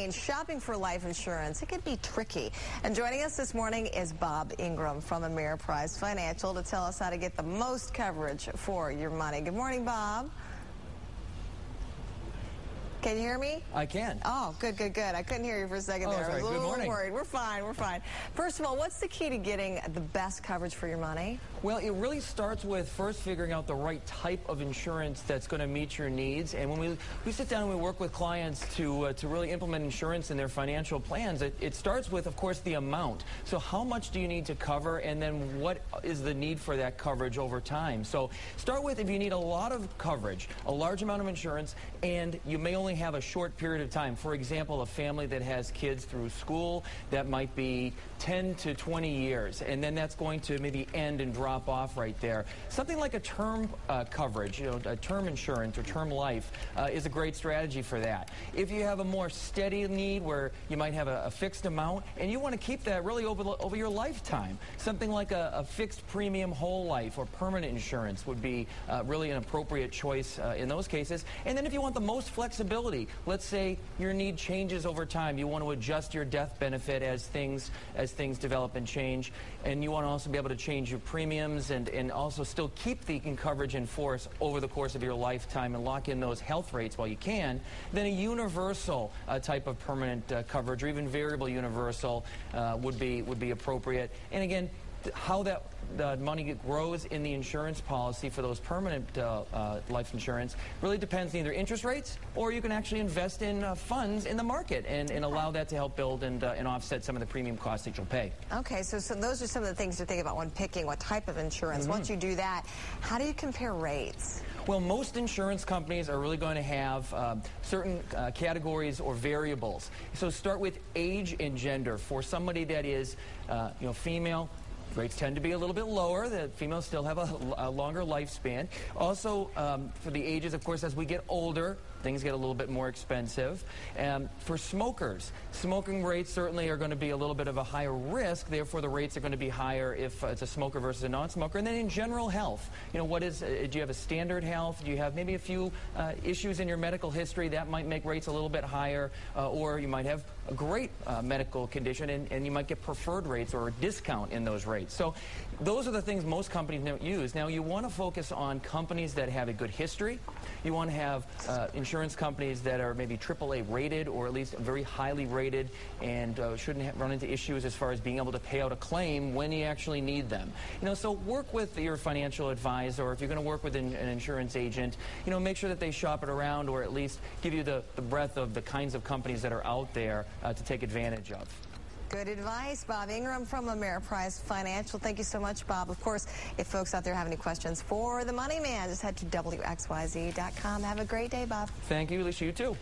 Shopping for life insurance, it can be tricky. And joining us this morning is Bob Ingram from Ameriprise Financial to tell us how to get the most coverage for your money. Good morning, Bob. Can you hear me? I can. Oh, good. I couldn't hear you for a second there. Sorry. I was a little Good morning. worried. We're fine. First of all, what's the key to getting the best coverage for your money? Well, it really starts with first figuring out the right type of insurance that's going to meet your needs. And when we sit down and we work with clients to really implement insurance in their financial plans, it starts with, of course, the amount. So how much do you need to cover, and then what is the need for that coverage over time? So start with if you need a lot of coverage, a large amount of insurance, and you may only have a short period of time. For example, a family that has kids through school, that might be 10 to 20 years, and then that's going to maybe end and drop off right there. Something like a term coverage, a term insurance or term life is a great strategy for that. If you have a more steady need where you might have a fixed amount and you want to keep that really over your lifetime, something like a fixed premium whole life or permanent insurance would be really an appropriate choice in those cases. And then if you want the most flexibility, let's say your need changes over time. You want to adjust your death benefit as things develop and change, and you want to also be able to change your premiums and also still keep the coverage in force over the course of your lifetime and lock in those health rates while you can. Then a universal type of permanent coverage, or even variable universal, would be appropriate. And again, how that money grows in the insurance policy for those permanent life insurance really depends on either interest rates, or you can actually invest in funds in the market and allow that to help build and offset some of the premium costs that you'll pay. Okay, so those are some of the things to think about when picking what type of insurance. Once you do that, how do you compare rates? Well, most insurance companies are really going to have certain categories or variables. So start with age and gender. For somebody that is female, rates tend to be a little bit lower. The females still have a longer lifespan. Also, for the ages, of course, as we get older, things get a little bit more expensive. For smokers, smoking rates certainly are going to be a little bit of a higher risk. Therefore, the rates are going to be higher if it's a smoker versus a non-smoker. And then in general health, do you have a standard health? Do you have maybe a few issues in your medical history that might make rates a little bit higher? Or you might have a great medical condition and you might get preferred rates or a discount in those rates. So those are the things most companies don't use. Now, you want to focus on companies that have a good history. You want to have insurance companies that are maybe AAA rated, or at least very highly rated, and shouldn't run into issues as far as being able to pay out a claim when you actually need them. So work with your financial advisor, or if you're going to work with an insurance agent, make sure that they shop it around, or at least give you the breadth of the kinds of companies that are out there to take advantage of. Good advice. Bob Ingram from Ameriprise Financial. Thank you so much, Bob. Of course, if folks out there have any questions for the Money Man, just head to WXYZ.com. Have a great day, Bob. Thank you, Alicia. You too.